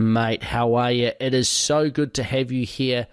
Mate, how are you? It is so good to have you here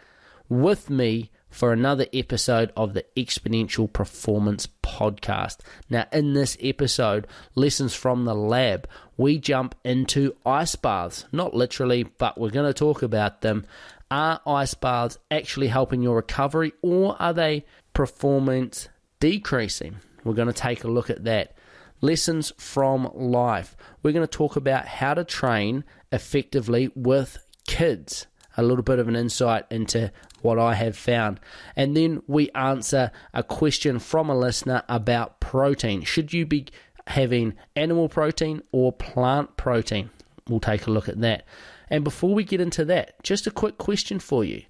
with me for another episode of the Exponential Performance Podcast. Now, in this episode, Lessons from the Lab, we jump into ice baths. Not literally, but we're going to talk about them. Are ice baths actually helping your recovery, or are they performance decreasing? We're going to take a look at that. Lessons from life. We're going to talk about how to train effectively with kids. A little bit of an insight into what I have found. And then we answer a question from a listener about protein. Should you be having animal protein or plant protein? We'll take a look at that. And before we get into that, just a quick question for you.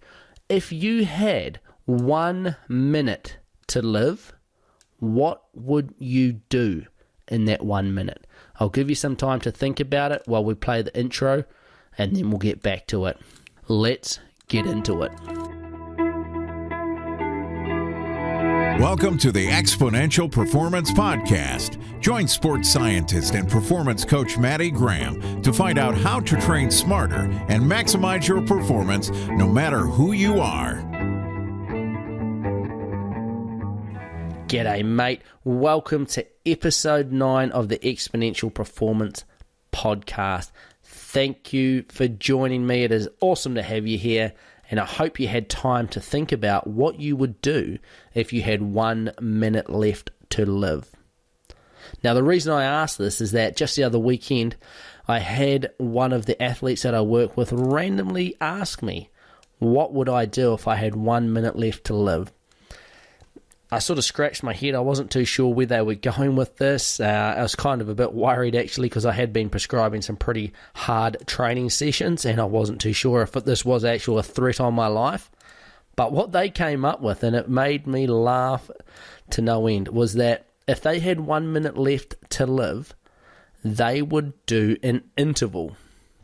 If you had 1 minute to live, what would you do in that 1 minute? I'll give you some time to think about it while we play the intro, and then we'll get back to it. Let's get into it. Welcome to the Exponential Performance Podcast. Join sports scientist and performance coach Maddie Graham to find out how to train smarter and maximize your performance no matter who you are. G'day, mate. Welcome to episode 9 of the Exponential Performance Podcast. Thank you for joining me. It is awesome to have you here, and I hope you had time to think about what you would do if you had 1 minute left to live. Now, the reason I ask this is that just the other weekend, I had one of the athletes that I work with randomly ask me, what would I do if I had 1 minute left to live? I sort of scratched my head. I wasn't too sure where they were going with this. I was kind of a bit worried, actually, because I had been prescribing some pretty hard training sessions, and I wasn't too sure if this was actually a threat on my life. But what they came up with, and it made me laugh to no end, was that if they had 1 minute left to live, they would do an interval,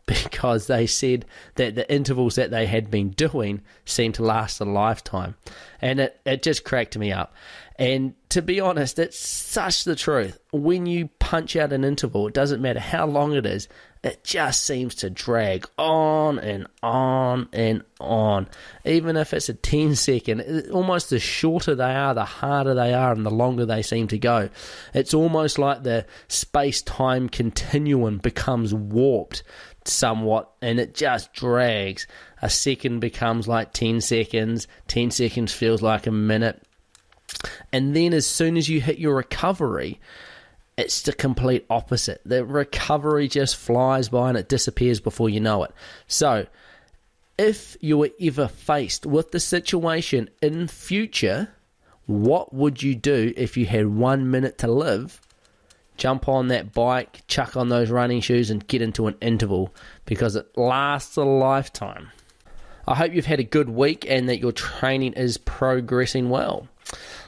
because they said that the intervals that they had been doing seemed to last a lifetime. And it just cracked me up. And to be honest, it's such the truth. When you punch out an interval, it doesn't matter how long it is, it just seems to drag on and on and on. Even if it's a 10-second, almost the shorter they are, the harder they are, and the longer they seem to go. It's almost like the space-time continuum becomes warped somewhat, and it just drags. A second becomes like 10 seconds. 10 seconds feels like a minute. And then as soon as you hit your recovery, it's the complete opposite. The recovery just flies by and it disappears before you know it. So, if you were ever faced with the situation in future, what would you do if you had 1 minute to live? Jump on that bike, chuck on those running shoes, and get into an interval, because it lasts a lifetime. I hope you've had a good week and that your training is progressing well.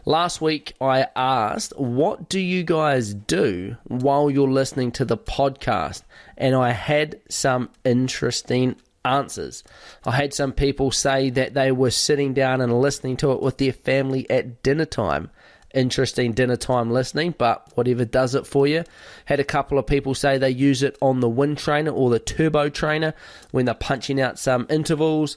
Last week I asked, what do you guys do while you're listening to the podcast? And I had some interesting answers. I had some people say that they were sitting down and listening to it with their family at dinner time. Interesting dinner time listening, but whatever does it for you. Had a couple of people say they use it on the wind trainer or the turbo trainer when they're punching out some intervals,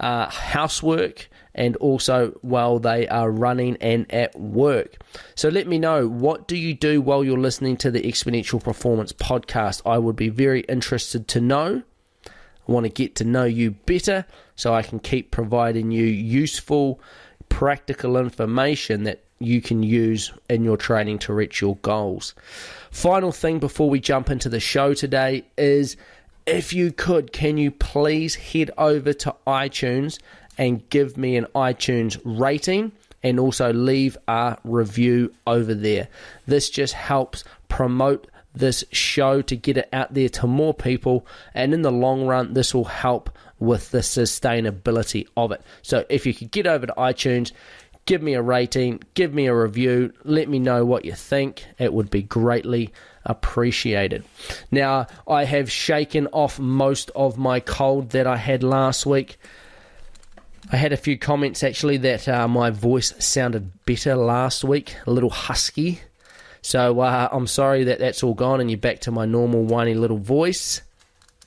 housework, and also while they are running and at work. So let me know, what do you do while you're listening to the Exponential Performance Podcast? I would be very interested to know. I want to get to know you better so I can keep providing you useful, practical information that you can use in your training to reach your goals. Final thing before we jump into the show today is, if you could, can you please head over to iTunes and give me an iTunes rating, and also leave a review over there. This just helps promote this show to get it out there to more people, and in the long run, this will help with the sustainability of it. So if you could get over to iTunes, give me a rating, give me a review, let me know what you think. It would be greatly appreciated. Now, I have shaken off most of my cold that I had last week. I had a few comments actually that my voice sounded better last week, a little husky. So I'm sorry that that's all gone and you're back to my normal whiny little voice.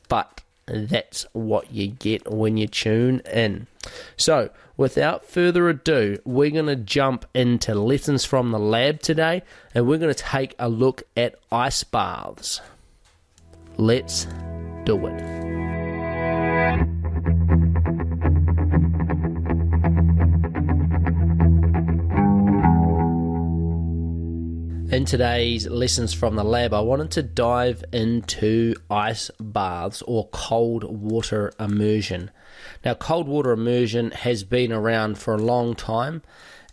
But that's what you get when you tune in. So, without further ado, we're going to jump into lessons from the lab today, and we're going to take a look at ice baths. Let's do it. In today's lessons from the lab, I wanted to dive into ice baths or cold water immersion. Now, cold water immersion has been around for a long time,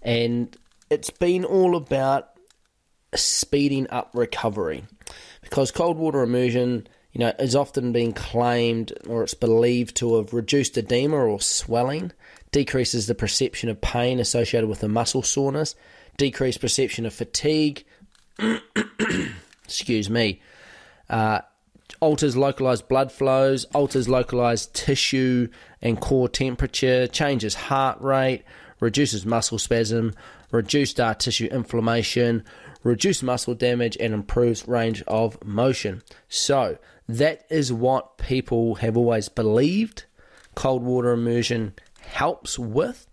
and it's been all about speeding up recovery, because cold water immersion, is often being claimed, or it's believed to have reduced edema or swelling, decreases the perception of pain associated with the muscle soreness, decreased perception of fatigue, alters localized blood flows, alters localized tissue and core temperature, changes heart rate, reduces muscle spasm, reduced tissue inflammation, reduced muscle damage, and improves range of motion. So that is what people have always believed cold water immersion helps with,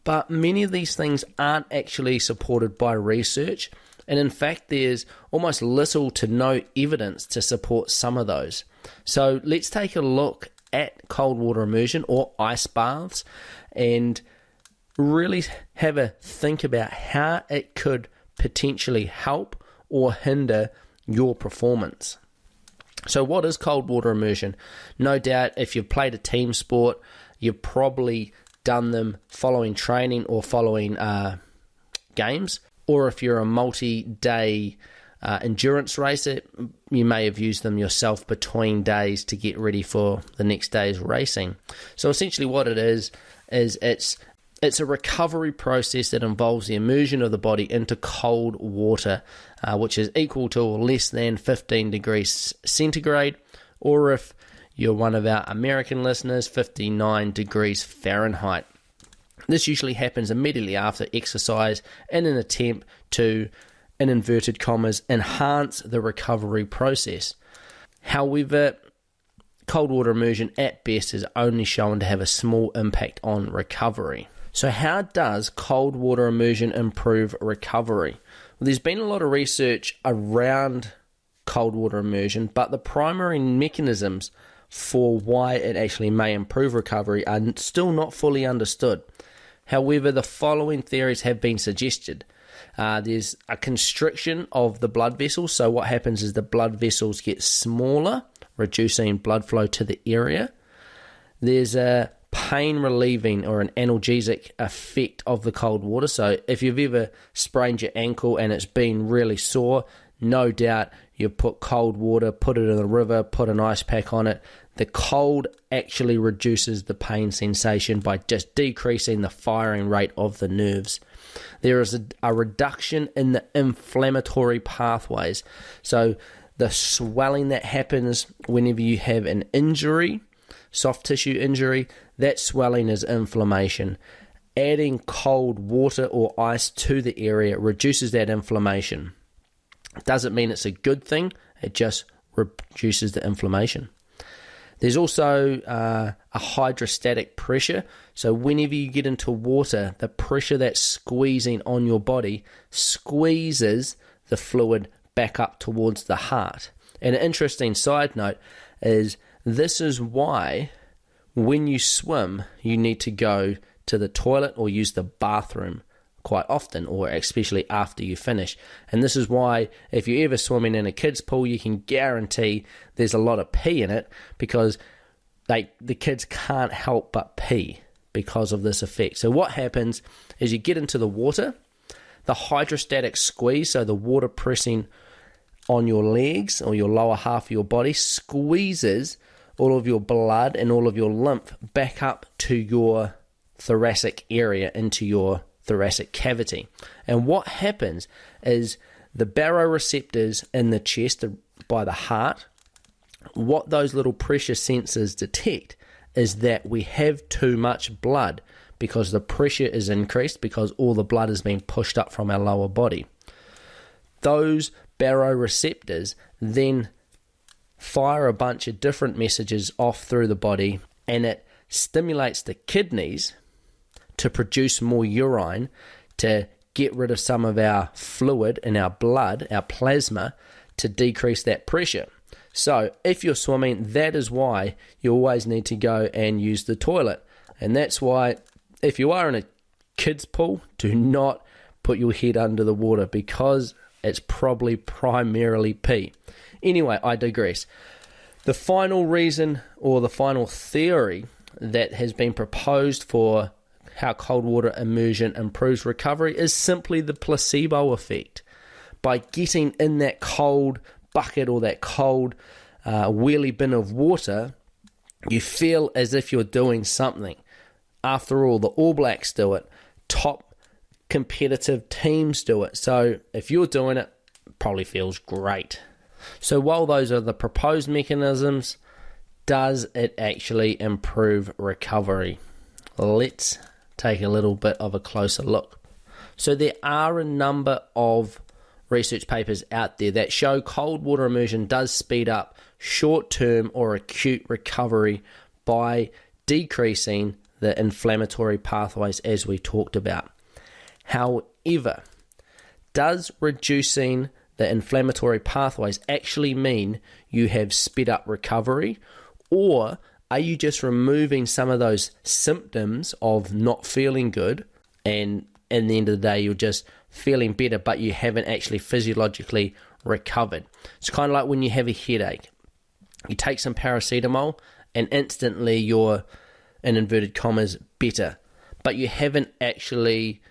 but many of these things aren't actually supported by research. And in fact, there's almost little to no evidence to support some of those. So let's take a look at cold water immersion or ice baths and really have a think about how it could potentially help or hinder your performance. So what is cold water immersion? No doubt if you've played a team sport, you've probably done them following training or following games. Or if you're a multi-day endurance racer, you may have used them yourself between days to get ready for the next day's racing. So essentially what it is it's a recovery process that involves the immersion of the body into cold water, which is equal to or less than 15 degrees centigrade, or if you're one of our American listeners, 59 degrees Fahrenheit. This usually happens immediately after exercise in an attempt to, in inverted commas, enhance the recovery process. However, cold water immersion at best is only shown to have a small impact on recovery. So how does cold water immersion improve recovery? Well, there's been a lot of research around cold water immersion, but the primary mechanisms for why it actually may improve recovery are still not fully understood. However, the following theories have been suggested. There's a constriction of the blood vessels. So what happens is the blood vessels get smaller, reducing blood flow to the area. There's a pain relieving or an analgesic effect of the cold water. So if you've ever sprained your ankle and it's been really sore, no doubt you put cold water, put it in the river, put an ice pack on it. The cold actually reduces the pain sensation by just decreasing the firing rate of the nerves. There is a reduction in the inflammatory pathways. So the swelling that happens whenever you have an injury, soft tissue injury, that swelling is inflammation. Adding cold water or ice to the area reduces that inflammation. Doesn't mean it's a good thing, it just reduces the inflammation. There's also a hydrostatic pressure. So whenever you get into water, the pressure that's squeezing on your body squeezes the fluid back up towards the heart. And an interesting side note is this is why when you swim, you need to go to the toilet or use the bathroom quite often, or especially after you finish. And this is why if you're ever swimming in a kid's pool, you can guarantee there's a lot of pee in it, because the kids can't help but pee because of this effect. So what happens is you get into the water, the hydrostatic squeeze, so the water pressing on your legs or your lower half of your body, squeezes all of your blood and all of your lymph back up to your thoracic area, into your thoracic cavity. And what happens is the baroreceptors in the chest by the heart, what those little pressure sensors detect is that we have too much blood, because the pressure is increased because all the blood is being pushed up from our lower body. Those baroreceptors then fire a bunch of different messages off through the body, and it stimulates the kidneys to produce more urine to get rid of some of our fluid in our blood, our plasma, to decrease that pressure. So if you're swimming, that is why you always need to go and use the toilet. And that's why if you are in a kid's pool, do not put your head under the water, because it's probably primarily pee. Anyway, I digress. The final reason, or the final theory that has been proposed for how cold water immersion improves recovery is simply the placebo effect. By getting in that cold bucket or that cold wheelie bin of water, you feel as if you're doing something. After all, the All Blacks do it. Top competitive teams do it. So if you're doing it, it probably feels great. So while those are the proposed mechanisms, does it actually improve recovery? Let's take a little bit of a closer look. So there are a number of research papers out there that show cold water immersion does speed up short-term or acute recovery by decreasing the inflammatory pathways, as we talked about. However, does reducing the inflammatory pathways actually mean you have sped up recovery, or are you just removing some of those symptoms of not feeling good, and at the end of the day you're just feeling better, but you haven't actually physiologically recovered? It's kind of like when you have a headache. You take some paracetamol and instantly you're, in inverted commas, better, but you haven't actually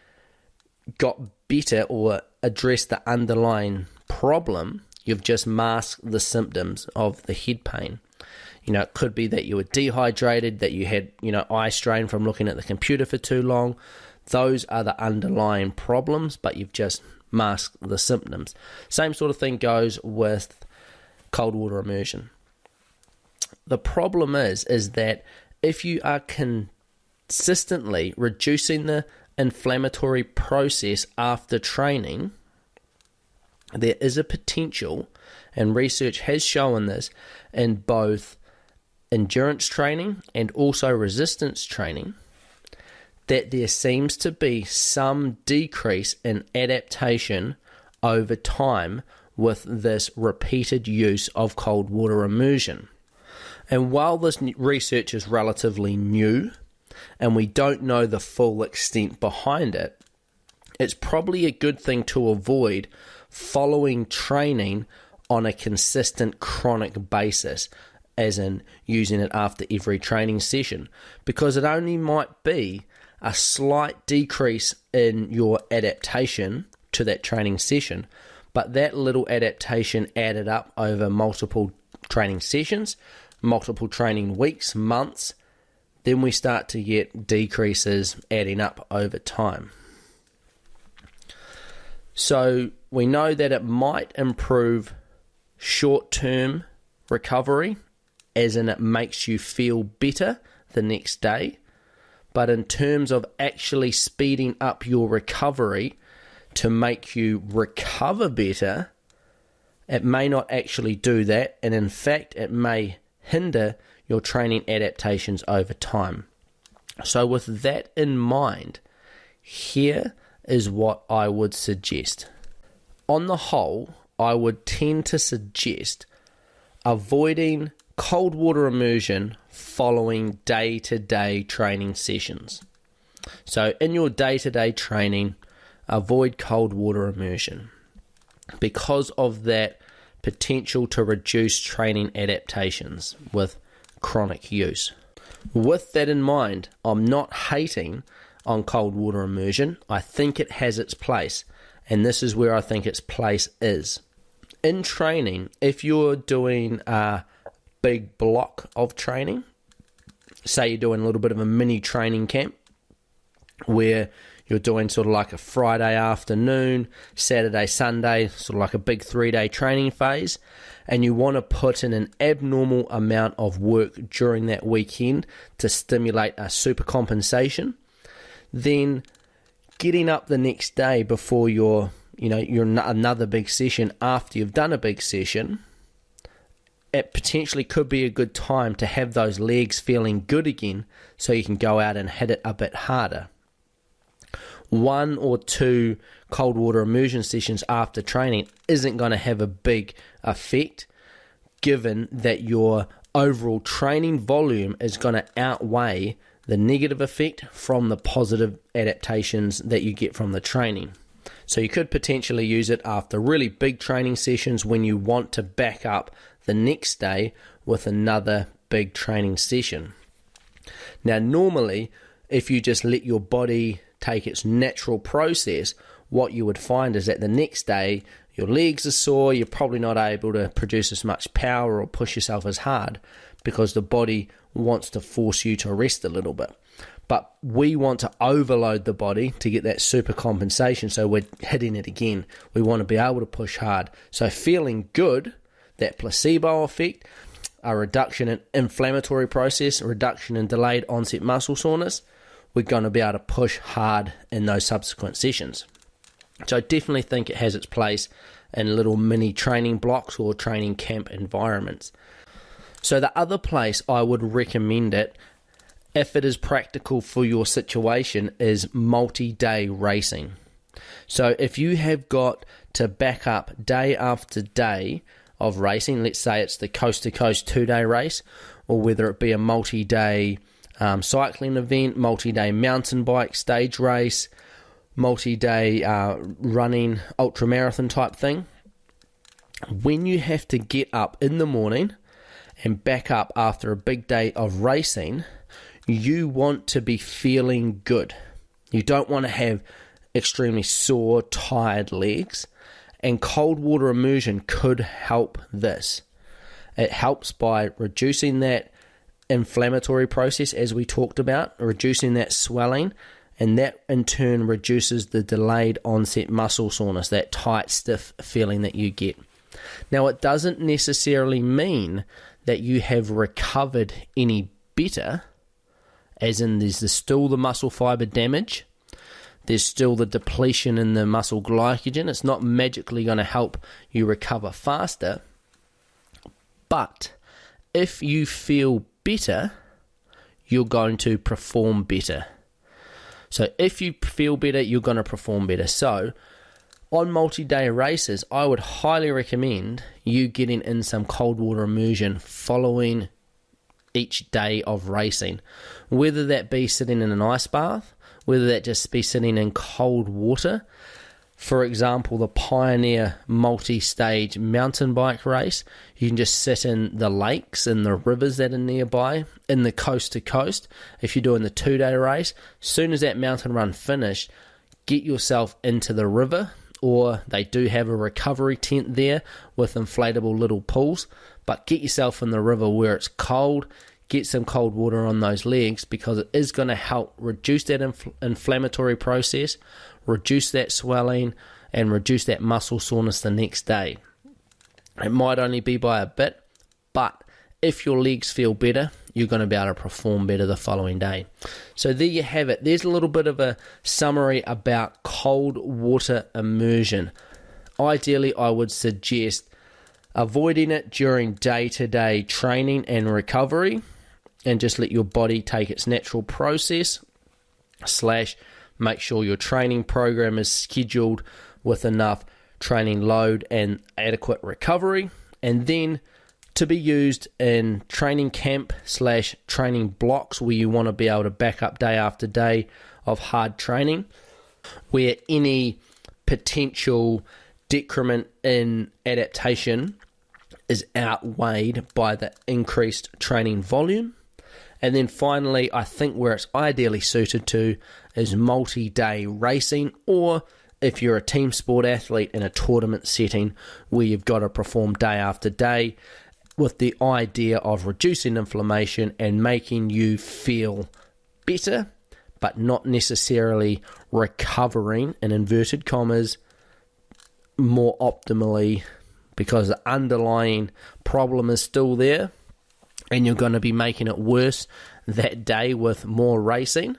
got better or addressed the underlying problem. You've just masked the symptoms of the head pain. It could be that you were dehydrated, that you had, eye strain from looking at the computer for too long. Those are the underlying problems, but you've just masked the symptoms. Same sort of thing goes with cold water immersion. The problem is that if you are consistently reducing the inflammatory process after training, there is a potential, and research has shown this in both endurance training and also resistance training, that there seems to be some decrease in adaptation over time with this repeated use of cold water immersion. And while this research is relatively new and we don't know the full extent behind it, it's probably a good thing to avoid following training on a consistent chronic basis, as in using it after every training session, because it only might be a slight decrease in your adaptation to that training session, but that little adaptation added up over multiple training sessions, multiple training weeks, months, then we start to get decreases adding up over time. So we know that it might improve short-term recovery, as in it makes you feel better the next day, but in terms of actually speeding up your recovery to make you recover better, it may not actually do that, and in fact it may hinder your training adaptations over time. So with that in mind, here is what I would suggest. On the whole, I would tend to suggest avoiding cold water immersion following day-to-day training sessions. So in your day-to-day training, avoid cold water immersion because of that potential to reduce training adaptations with chronic use. With that in mind, I'm not hating on cold water immersion. I think it has its place, and this is where I think its place is. In training, if you're doing a big block of training, say you're doing a little bit of a mini training camp where you're doing sort of like a Friday afternoon, Saturday, Sunday, sort of like a big 3-day training phase, and you want to put in an abnormal amount of work during that weekend to stimulate a super compensation, then getting up the next day before your another big session after you've done a big session it potentially could be a good time to have those legs feeling good again so you can go out and hit it a bit harder. 1 or 2 cold water immersion sessions after training isn't going to have a big effect, given that your overall training volume is going to outweigh the negative effect from the positive adaptations that you get from the training. So you could potentially use it after really big training sessions when you want to back up the next day with another big training session. Now, normally, if you just let your body take its natural process, what you would find is that the next day your legs are sore, you're probably not able to produce as much power or push yourself as hard because the body wants to force you to rest a little bit. But we want to overload the body to get that super compensation, so we're hitting it again. We want to be able to push hard. So feeling good, that placebo effect, a reduction in inflammatory process, a reduction in delayed onset muscle soreness, we're going to be able to push hard in those subsequent sessions. So I definitely think it has its place in little mini training blocks or training camp environments. So the other place I would recommend it, if it is practical for your situation, is multi-day racing. So if you have got to back up day after day of racing, let's say it's the coast-to-coast 2-day race, or whether it be a multi-day cycling event, multi-day mountain bike stage race, multi-day running ultramarathon type thing. When you have to get up in the morning and back up after a big day of racing, you want to be feeling good. You don't want to have extremely sore, tired legs, and cold water immersion could help this. It helps by reducing that inflammatory process, as we talked about, reducing that swelling, and that in turn reduces the delayed onset muscle soreness, that tight, stiff feeling that you get. Now, it doesn't necessarily mean that you have recovered any better, as in there's still the muscle fiber damage, there's still the depletion in the muscle glycogen. It's not magically going to help you recover faster, but if you feel better, you're going to perform better. So if you feel better, you're going to perform better. So on multi-day races, I would highly recommend you getting in some cold water immersion following each day of racing, whether that be sitting in an ice bath, whether that just be sitting in cold water. For example, the Pioneer multi-stage mountain bike race, you can just sit in the lakes and the rivers that are nearby, in the coast to coast. If you're doing the 2-day race, as soon as that mountain run finished, get yourself into the river, or they do have a recovery tent there with inflatable little pools, but get yourself in the river where it's cold, get some cold water on those legs, because it is going to help reduce that inflammatory process, reduce that swelling, and reduce that muscle soreness the next day. It might only be by a bit, but if your legs feel better, you're going to be able to perform better the following day. So there you have it. There's a little bit of a summary about cold water immersion. Ideally, I would suggest avoiding it during day-to-day training and recovery, and just let your body take its natural process, / make sure your training program is scheduled with enough training load and adequate recovery, and then to be used in training camp / training blocks where you want to be able to back up day after day of hard training, where any potential decrement in adaptation is outweighed by the increased training volume. And then finally, I think where it's ideally suited to is multi-day racing, or if you're a team sport athlete in a tournament setting where you've got to perform day after day, with the idea of reducing inflammation and making you feel better, but not necessarily recovering, in inverted commas, more optimally, because the underlying problem is still there, and you're going to be making it worse that day with more racing.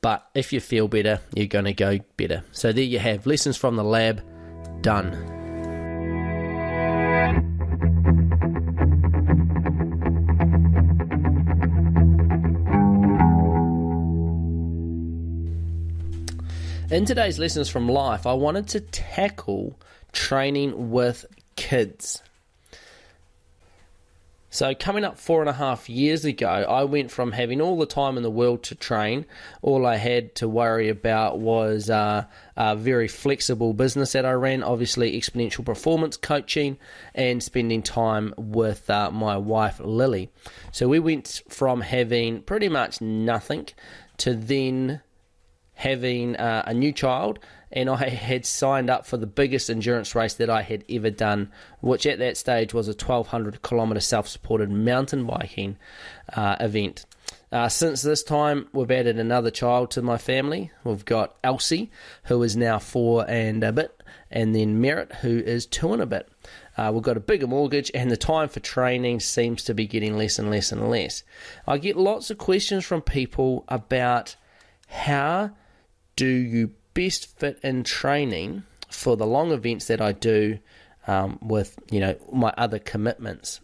But if you feel better, you're going to go better. So there you have lessons from the lab done. In today's Lessons from Life, I wanted to tackle training with kids. So coming up 4.5 years ago, I went from having all the time in the world to train. All I had to worry about was a very flexible business that I ran, obviously exponential performance coaching, and spending time with my wife, Lily. So we went from having pretty much nothing to then having a new child, and I had signed up for the biggest endurance race that I had ever done, which at that stage was a 1,200 kilometre self-supported mountain biking event. Since this time, we've added another child to my family. We've got Elsie, who is now 4 and a bit, and then Merritt, who is 2 and a bit. We've got a bigger mortgage, and the time for training seems to be getting less and less and less. I get lots of questions from people about how do you best fit in training for the long events that I do with my other commitments.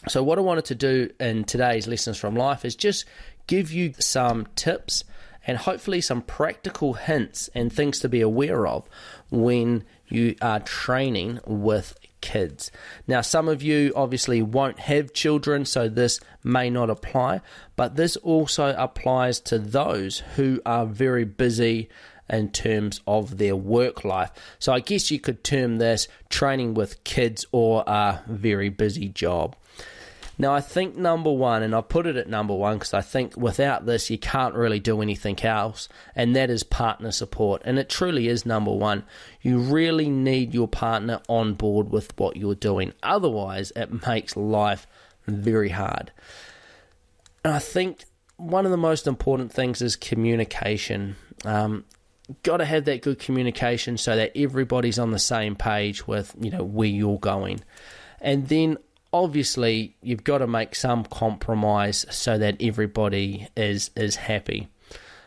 So what I wanted to do in today's Lessons from Life is just give you some tips and hopefully some practical hints and things to be aware of when you are training with kids. Now, some of you obviously won't have children, so this may not apply, but this also applies to those who are very busy in terms of their work life. So I guess you could term this training with kids or a very busy job. Now, I think number one, and I put it at number one because I think without this you can't really do anything else, and that is partner support. And it truly is number one. You really need your partner on board with what you're doing. Otherwise, it makes life very hard. And I think one of the most important things is communication. Got to have that good communication so that everybody's on the same page with where you're going. And then obviously, you've got to make some compromise so that everybody is happy.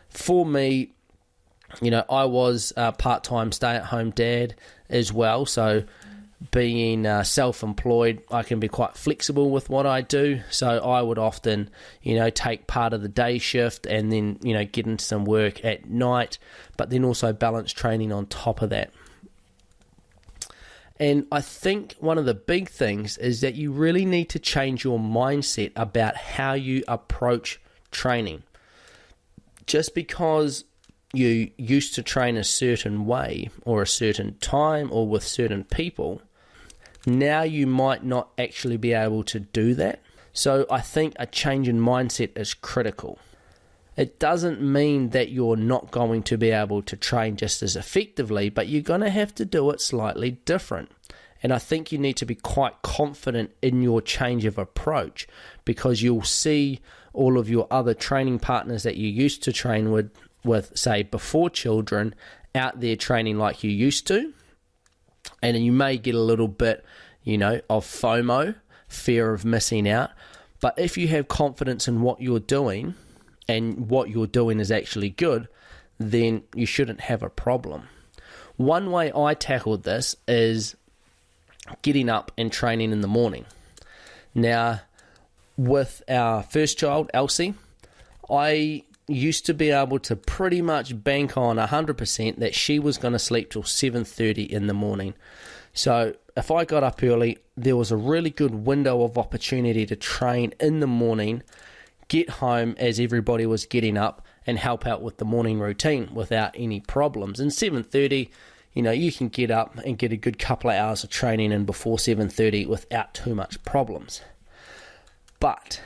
For me, I was a part-time stay-at-home dad as well, so being self-employed, I can be quite flexible with what I do. So I would often, take part of the day shift and then, get into some work at night, but then also balance training on top of that. And I think one of the big things is that you really need to change your mindset about how you approach training. Just because you used to train a certain way or a certain time or with certain people, now you might not actually be able to do that. So I think a change in mindset is critical. It doesn't mean that you're not going to be able to train just as effectively, but you're going to have to do it slightly different. And I think you need to be quite confident in your change of approach, because you'll see all of your other training partners that you used to train with say, before children, out there training like you used to. And you may get a little bit, of FOMO, fear of missing out. But if you have confidence in what you're doing, and what you're doing is actually good, then you shouldn't have a problem. One way I tackled this is getting up and training in the morning. Now, with our first child, Elsie, I used to be able to pretty much bank on 100% that she was going to sleep till 7:30 in the morning. So if I got up early, there was a really good window of opportunity to train in the morning, get home as everybody was getting up, and help out with the morning routine without any problems. And 7:30, you can get up and get a good couple of hours of training in before 7:30 without too much problems. But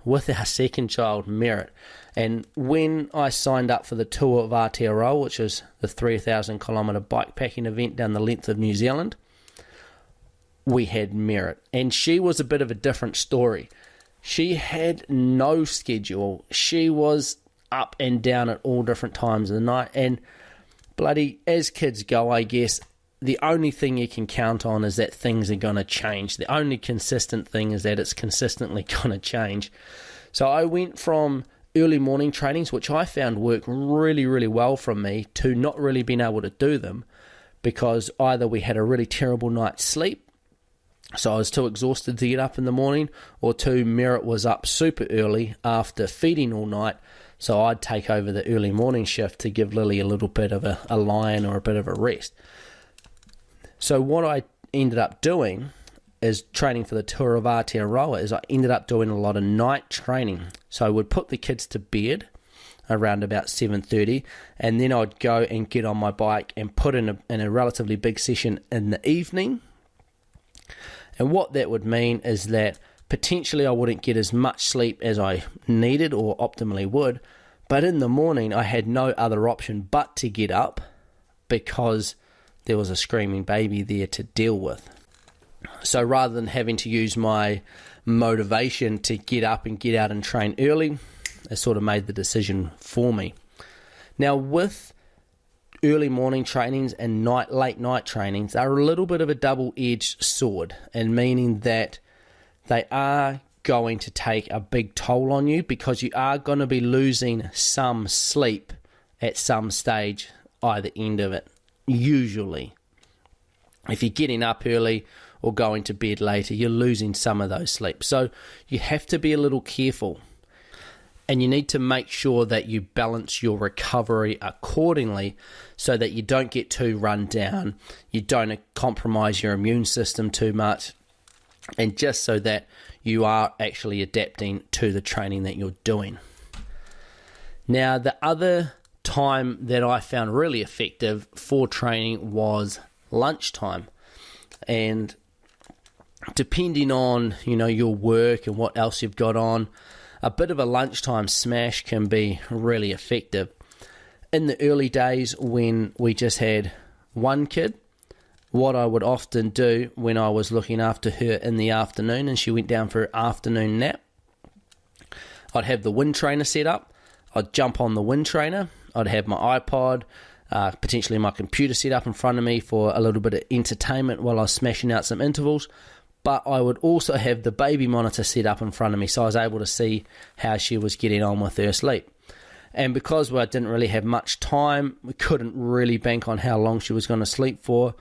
with our second child, Merritt, and when I signed up for the Tour of Aotearoa, which is the 3,000 kilometre bikepacking event down the length of New Zealand, we had Merritt, and she was a bit of a different story. She had no schedule. She was up and down at all different times of the night. And bloody, as kids go, I guess, the only thing you can count on is that things are going to change. The only consistent thing is that it's consistently going to change. So I went from early morning trainings, which I found worked really, really well for me, to not really being able to do them because either we had a really terrible night's sleep So I was too exhausted to get up in the morning, or two, Merritt was up super early after feeding all night, so I'd take over the early morning shift to give Lily a little bit of a lie-in or a bit of a rest. So what I ended up doing is training for the Tour of Aotearoa is I ended up doing a lot of night training. So I would put the kids to bed around about 7:30, and then I'd go and get on my bike and put in a relatively big session in the evening. And what that would mean is that potentially I wouldn't get as much sleep as I needed or optimally would, but in the morning I had no other option but to get up because there was a screaming baby there to deal with. So rather than having to use my motivation to get up and get out and train early, it sort of made the decision for me. Now with early morning trainings and late night trainings are a little bit of a double-edged sword, and meaning that they are going to take a big toll on you because you are going to be losing some sleep at some stage either end of it, usually. If you're getting up early or going to bed later, you're losing some of those sleep. So you have to be a little careful. And you need to make sure that you balance your recovery accordingly so that you don't get too run down, you don't compromise your immune system too much, and just so that you are actually adapting to the training that you're doing. Now, the other time that I found really effective for training was lunchtime. And depending on, your work and what else you've got on, a bit of a lunchtime smash can be really effective. In the early days when we just had one kid, what I would often do when I was looking after her in the afternoon and she went down for her afternoon nap, I'd have the wind trainer set up. I'd jump on the wind trainer. I'd have my iPod, potentially my computer set up in front of me for a little bit of entertainment while I was smashing out some intervals. But I would also have the baby monitor set up in front of me so I was able to see how she was getting on with her sleep. And because I didn't really have much time, we couldn't really bank on how long she was going to sleep for,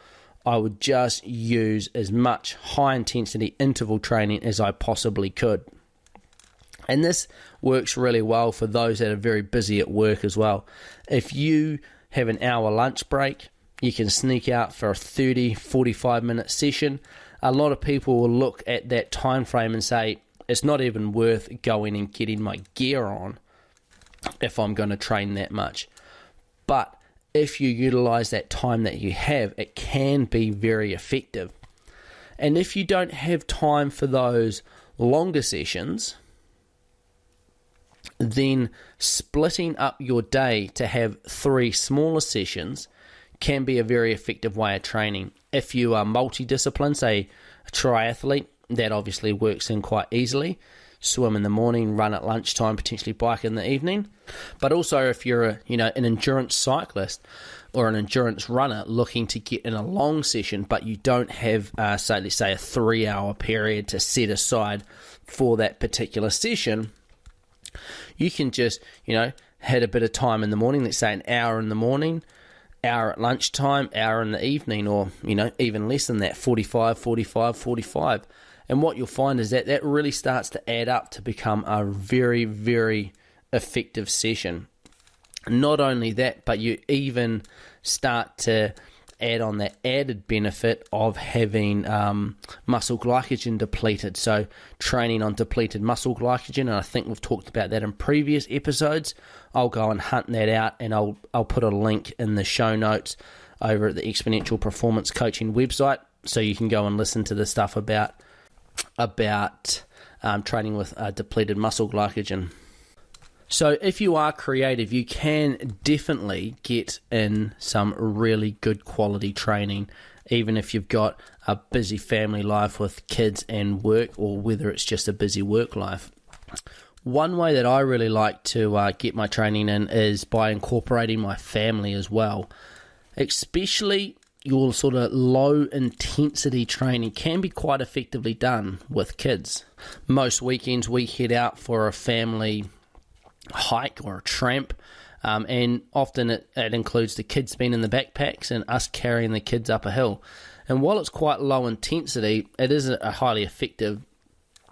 I would just use as much high-intensity interval training as I possibly could. And this works really well for those that are very busy at work as well. If you have an hour lunch break, you can sneak out for a 30, 45-minute session. A lot of people will look at that time frame and say, it's not even worth going and getting my gear on if I'm going to train that much. But if you utilize that time that you have, it can be very effective. And if you don't have time for those longer sessions, then splitting up your day to have 3 smaller sessions can be a very effective way of training. If you are multidisciplined, say a triathlete, that obviously works in quite easily. Swim in the morning, run at lunchtime, potentially bike in the evening. But also if you're an endurance cyclist or an endurance runner looking to get in a long session, but you don't have, let's say a 3-hour period to set aside for that particular session, you can just, had a bit of time in the morning, let's say an hour in the morning, hour at lunchtime, hour in the evening, or, even less than that, 45. And what you'll find is that really starts to add up to become a very, very effective session. Not only that, but you even start to add on that added benefit of having muscle glycogen depleted. So training on depleted muscle glycogen, and I think we've talked about that in previous episodes. I'll go and hunt that out, and I'll put a link in the show notes over at the Exponential Performance Coaching website, so you can go and listen to the stuff about training with depleted muscle glycogen. So if you are creative, you can definitely get in some really good quality training, even if you've got a busy family life with kids and work, or whether it's just a busy work life. One way that I really like to get my training in is by incorporating my family as well. Especially your sort of low intensity training can be quite effectively done with kids. Most weekends we head out for a family hike or a tramp, and often it includes the kids being in the backpacks and us carrying the kids up a hill. And while it's quite low intensity, it is a highly effective,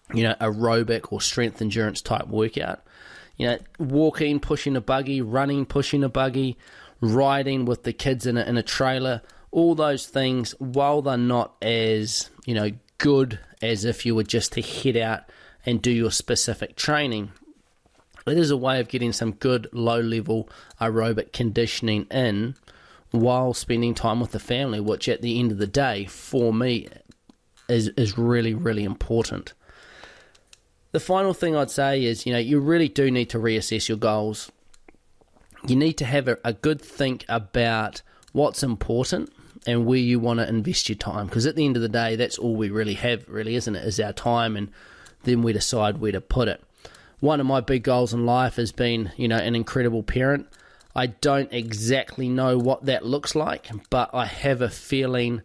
aerobic or strength endurance type workout. Walking, pushing a buggy, running, pushing a buggy, riding with the kids in a trailer, all those things, while they're not as, good as if you were just to head out and do your specific training, it is a way of getting some good low-level aerobic conditioning in while spending time with the family, which at the end of the day, for me, is really, really important. The final thing I'd say is, you really do need to reassess your goals. You need to have a good think about what's important and where you want to invest your time. Because at the end of the day, that's all we really have, really, isn't it? Is our time, and then we decide where to put it. One of my big goals in life has been, an incredible parent. I don't exactly know what that looks like, but I have a feeling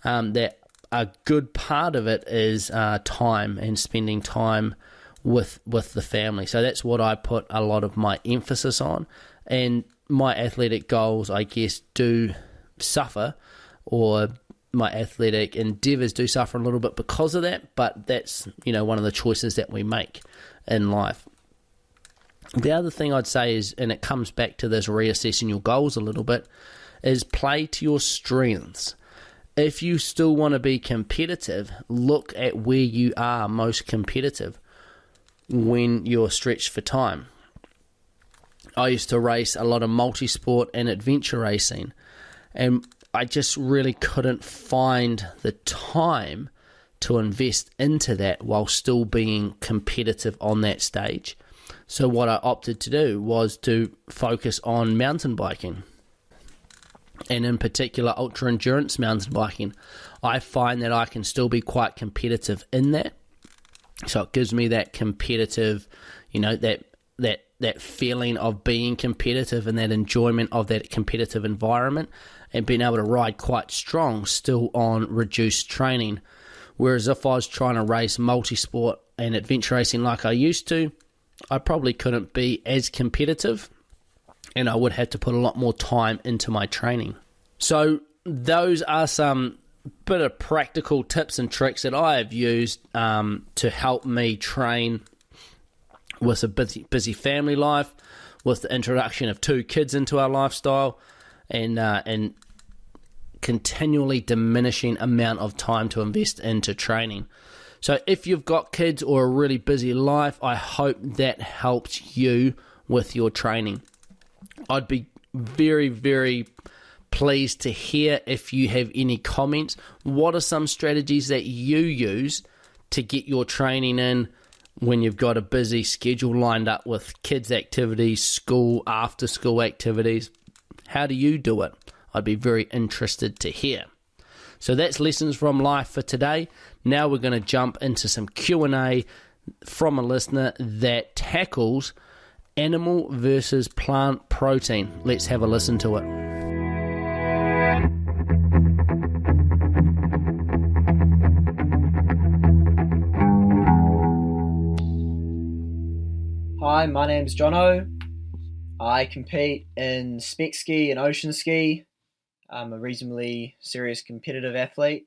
that a good part of it is time and spending time with the family. So that's what I put a lot of my emphasis on. And my athletic goals, I guess, do suffer, or my athletic endeavours do suffer a little bit because of that, but that's, one of the choices that we make in life. The other thing I'd say is, and it comes back to this reassessing your goals a little bit, is play to your strengths. If you still want to be competitive, look at where you are most competitive when you're stretched for time. I used to race a lot of multi-sport and adventure racing, and I just really couldn't find the time to invest into that while still being competitive on that stage. So what I opted to do was to focus on mountain biking, and in particular ultra endurance mountain biking. I find that I can still be quite competitive in that. So it gives me that competitive, that feeling of being competitive and that enjoyment of that competitive environment, and being able to ride quite strong still on reduced training. Whereas if I was trying to race multi-sport and adventure racing like I used to, I probably couldn't be as competitive, and I would have to put a lot more time into my training. So those are some bit of practical tips and tricks that I have used to help me train with a busy family life, with the introduction of 2 kids into our lifestyle, and continually diminishing amount of time to invest into training. So if you've got kids or a really busy life, I hope that helps you with your training. I'd be very, very pleased to hear if you have any comments. What are some strategies that you use to get your training in when you've got a busy schedule lined up with kids' activities, school, after school activities? How do you do it? I'd be very interested to hear. So that's Lessons from Life for today. Now we're going to jump into some Q&A from a listener that tackles animal versus plant protein. Let's have a listen to it. Hi, my name's Jono. I compete in spec ski and ocean ski. I'm a reasonably serious competitive athlete.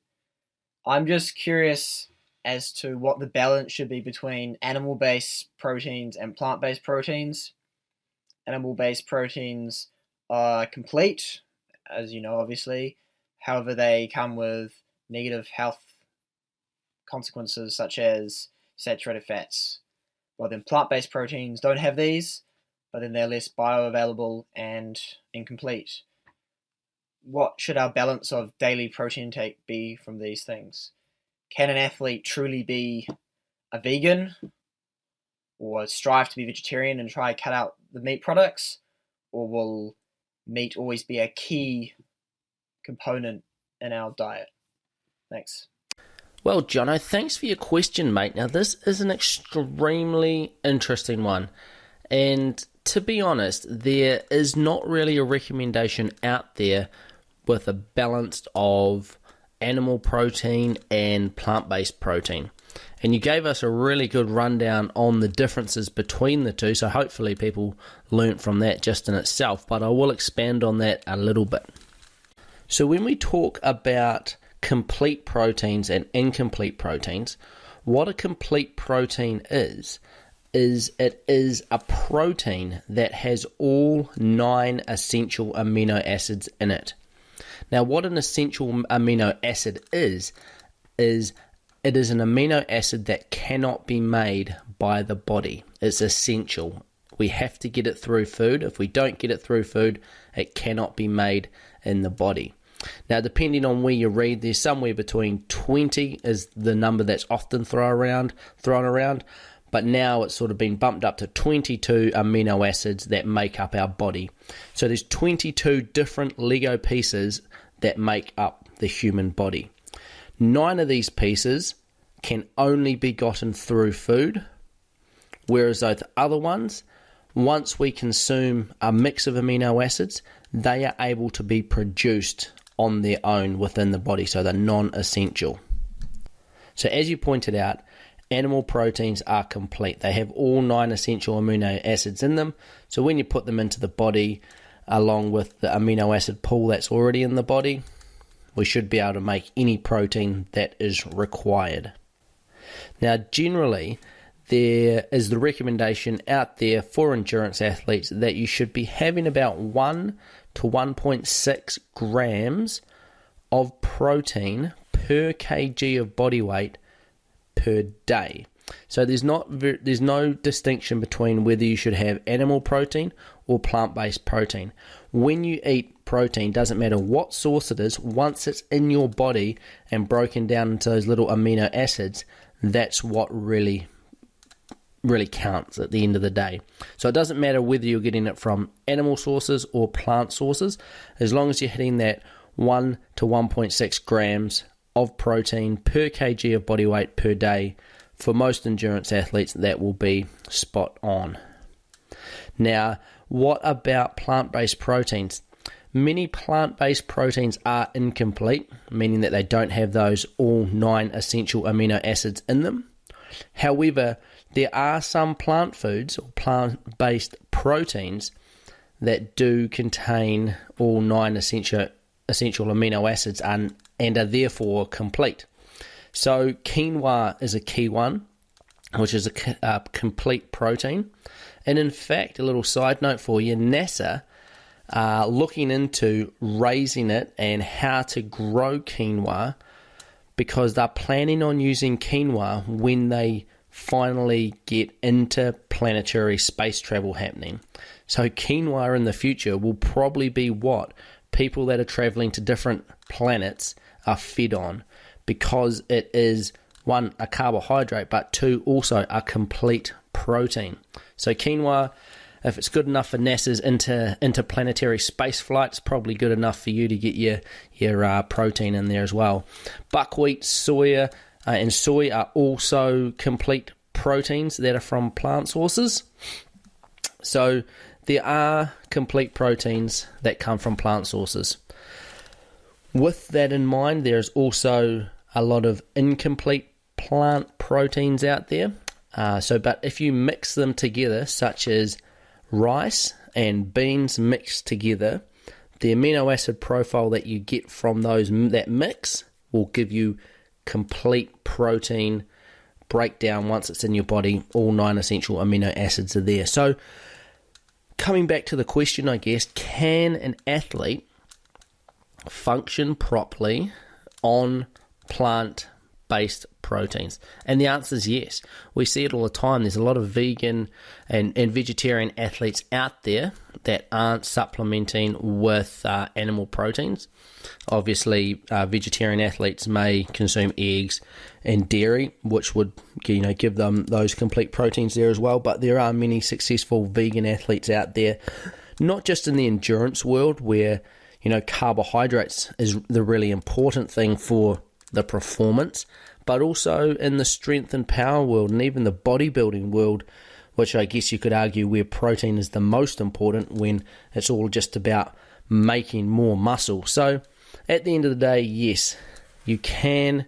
I'm just curious as to what the balance should be between animal-based proteins and plant-based proteins. Animal-based proteins are complete, as you know, obviously. However, they come with negative health consequences such as saturated fats. Well, then plant-based proteins don't have these, but then they're less bioavailable and incomplete. What should our balance of daily protein intake be from these things? Can an athlete truly be a vegan or strive to be vegetarian and try to cut out the meat products? Or will meat always be a key component in our diet? Thanks. Well, Jono, thanks for your question, mate. Now, this is an extremely interesting one. And to be honest, there is not really a recommendation out there with a balance of animal protein and plant-based protein. And you gave us a really good rundown on the differences between the two, so hopefully people learnt from that just in itself, but I will expand on that a little bit. So when we talk about complete proteins and incomplete proteins. What a complete protein is it is a protein that has all 9 essential amino acids in it. Now, what an essential amino acid is it is an amino acid that cannot be made by the body. It's essential. We have to get it through food. If we don't get it through food, it cannot be made in the body. Now, depending on where you read, there's somewhere between 20 is the number that's often thrown around, but now it's sort of been bumped up to 22 amino acids that make up our body. So there's 22 different Lego pieces that make up the human body. 9 of these pieces can only be gotten through food, whereas those other ones, once we consume a mix of amino acids, they are able to be produced on their own within the body, so they're non-essential. So as you pointed out, animal proteins are complete. They have all 9 essential amino acids in them, so when you put them into the body, along with the amino acid pool that's already in the body, we should be able to make any protein that is required. Now, generally, there is the recommendation out there for endurance athletes that you should be having about 1 to 1.6 grams of protein per kg of body weight per day. So there's no distinction between whether you should have animal protein or plant-based protein. When you eat protein, doesn't matter what source it is, once it's in your body and broken down into those little amino acids, that's what really counts at the end of the day. So it doesn't matter whether you're getting it from animal sources or plant sources, as long as you're hitting that 1 to 1.6 grams of protein per kg of body weight per day. For most endurance athletes, that will be spot on. Now, what about plant-based proteins? Many plant-based proteins are incomplete, meaning that they don't have those all 9 essential amino acids in them. However, there are some plant foods or plant-based proteins that do contain all 9 essential amino acids and are therefore complete. So quinoa is a key one, which is a complete protein. And in fact, a little side note for you, NASA are looking into raising it and how to grow quinoa, because they're planning on using quinoa when they finally get interplanetary space travel happening. So quinoa in the future will probably be what people that are traveling to different planets are fed on, because it is, 1, a carbohydrate, but 2, also a complete protein. So quinoa, if it's good enough for NASA's interplanetary space flights, probably good enough for you to get your protein in there as well. Buckwheat, soya, and soy are also complete proteins that are from plant sources. So there are complete proteins that come from plant sources. With that in mind, there's also a lot of incomplete plant proteins out there. But if you mix them together, such as rice and beans mixed together, the amino acid profile that you get from that mix will give you complete protein breakdown. Once it's in your body, all 9 essential amino acids are there. So coming back to the question, I guess, can an athlete function properly on plant-based proteins? And the answer is yes. We see it all the time. There's a lot of vegan and vegetarian athletes out there that aren't supplementing with animal proteins. Obviously, vegetarian athletes may consume eggs and dairy, which would give them those complete proteins there as well. But there are many successful vegan athletes out there, not just in the endurance world where carbohydrates is the really important thing for the performance, but also in the strength and power world and even the bodybuilding world, which I guess you could argue where protein is the most important when it's all just about making more muscle. So at the end of the day, yes, you can,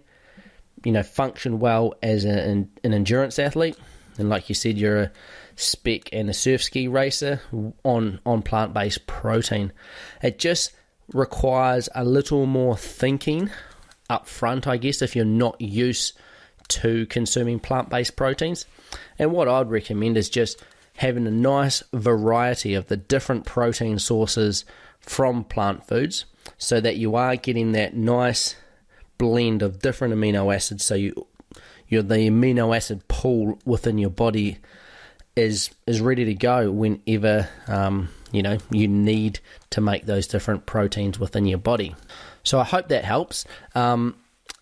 function well as an endurance athlete. And like you said, you're a spec and a surf ski racer on plant-based protein. It just requires a little more thinking up front, I guess, if you're not used to consuming plant-based proteins. And what I'd recommend is just having a nice variety of the different protein sources from plant foods so that you are getting that nice blend of different amino acids, so the amino acid pool within your body is ready to go whenever you need to make those different proteins within your body. So I hope that helps.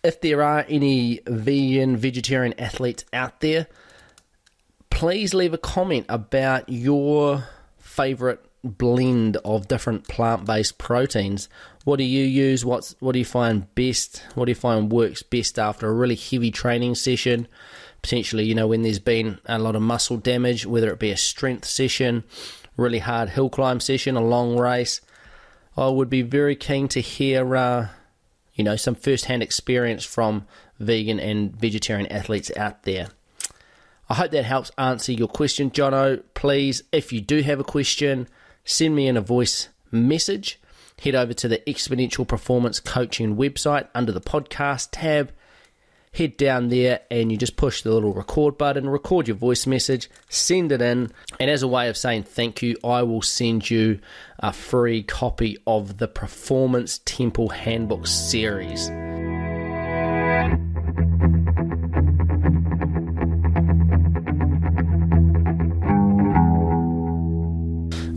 If there are any vegetarian athletes out there, please leave a comment about your favorite blend of different plant-based proteins. What do you use? What do you find best? What do you find works best after a really heavy training session? Potentially, when there's been a lot of muscle damage, whether it be a strength session, really hard hill climb session, a long race. I would be very keen to hear, some first-hand experience from vegan and vegetarian athletes out there. I hope that helps answer your question, Jono. Please, if you do have a question, send me in a voice message. Head over to the Exponential Performance Coaching website under the podcast tab. Head down there and you just push the little record button, record your voice message, send it in. And as a way of saying thank you, I will send you a free copy of the Performance Temple Handbook series.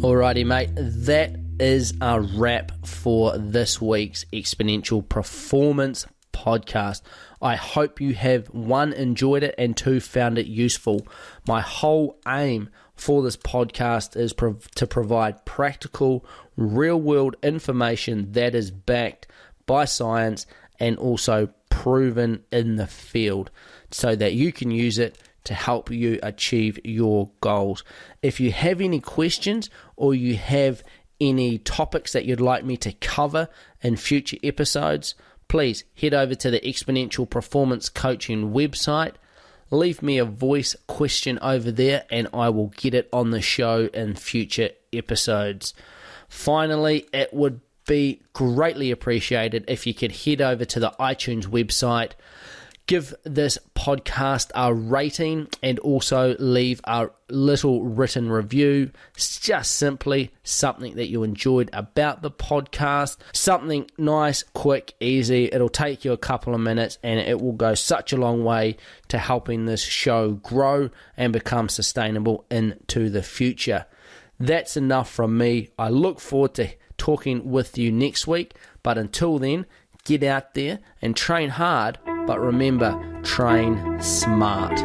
Alrighty, mate, that is a wrap for this week's Exponential Performance podcast. I hope you have, 1, enjoyed it, and 2, found it useful. My whole aim for this podcast is to provide practical, real-world information that is backed by science and also proven in the field so that you can use it to help you achieve your goals. If you have any questions or you have any topics that you'd like me to cover in future episodes, please head over to the Exponential Performance Coaching website, leave me a voice question over there, and I will get it on the show in future episodes. Finally, it would be greatly appreciated if you could head over to the iTunes website, give this podcast a rating, and also leave a little written review. It's just simply something that you enjoyed about the podcast. Something nice, quick, easy. It'll take you a couple of minutes and it will go such a long way to helping this show grow and become sustainable into the future. That's enough from me. I look forward to talking with you next week. But until then, get out there and train hard. But remember, train smart.